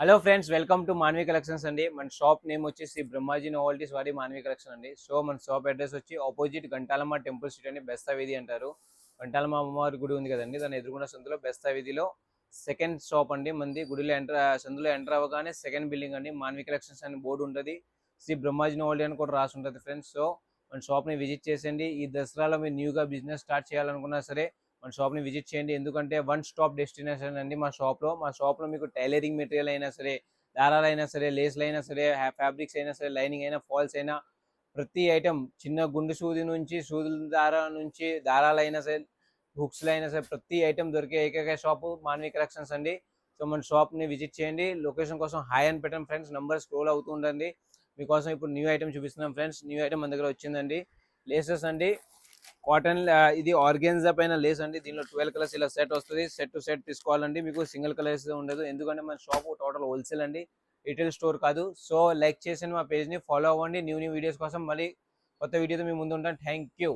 Hello friends, welcome to Manvi collections అండి. మన shop name వచ్చేసి బ్రహ్మాజీ నోవల్టీస్ వారి మాన్వి కలెక్షన్ అండి. సో మన షాప్ అడ్రస్ వచ్చి ఆపోజిట్ గంటాలమ్మ టెంపుల్ స్ట్రీట్ అని బెస్తా వీధి అంటారు. గంటాలమ్మ అమ్మవారి గుడి ఉంది కదండి, దాని ఎదురుగున్న సందులో బెస్తా వీధిలో సెకండ్ షాప్ అండి మంది. గుడిలో సందులో ఎంటర్ అవ్వగానే సెకండ్ బిల్డింగ్ అండి. మాన్వి కలెక్షన్స్ అని బోర్డు ఉంటుంది, శ్రీ బ్రహ్మాజీ నోవల్టీ అని కూడా రాసి ఉంటుంది ఫ్రెండ్స్. సో మన షాప్ని విజిట్ చేసేయండి. ఈ దసరాలో మీరు న్యూగా బిజినెస్ స్టార్ట్ చేయాలనుకున్నా సరే మన షాప్ని విజిట్ చేయండి. ఎందుకంటే వన్ స్టాప్ డెస్టినేషన్ అండి మా షాప్లో మీకు టైలరింగ్ మెటీరియల్ అయినా సరే, దారాలు అయినా సరే, లేస్లు అయినా సరే, ఫ్యాబ్రిక్స్ అయినా సరే, లైనింగ్ అయినా, ఫాల్స్ అయినా, ప్రతి ఐటమ్ చిన్న గుండు సూది నుంచి సూదుల దారా నుంచి దారాలు అయినా సరే, హుక్స్లు అయినా సరే, ప్రతి ఐటమ్ దొరికే ఏకైక షాపు మాన్వి కలెక్షన్స్ అండి. సో మన షాప్ని విజిట్ చేయండి. లొకేషన్ కోసం హాయ్ అని పెట్టండి ఫ్రెండ్స్, నంబర్ స్క్రోల్ అవుతూ ఉండండి. మీకోసం ఇప్పుడు న్యూ ఐటమ్ చూపిస్తున్నాం ఫ్రెండ్స్. న్యూ ఐటమ్ మన దగ్గర వచ్చిందండి, లేసెస్ అండి. కాటన్, ఇది ఆర్గెన్జా పైన లేస్ అండి. దీనిలో 12 కలర్స్ ఇలా సెట్ వస్తుంది. సెట్ టు సెట్ తీసుకోవాలండి, మీకు సింగిల్ కలర్స్ ఉండదు. ఎందుకంటే మన షాప్ టోటల్ హోల్సేల్ అండి, రీటైల్ స్టోర్ కాదు. సో లైక్ చేసి మా పేజ్ని ఫాలో అవ్వండి. న్యూ వీడియోస్ కోసం మళ్ళీ కొత్త వీడియోతో మీ ముందు ఉంటాను. Thank you.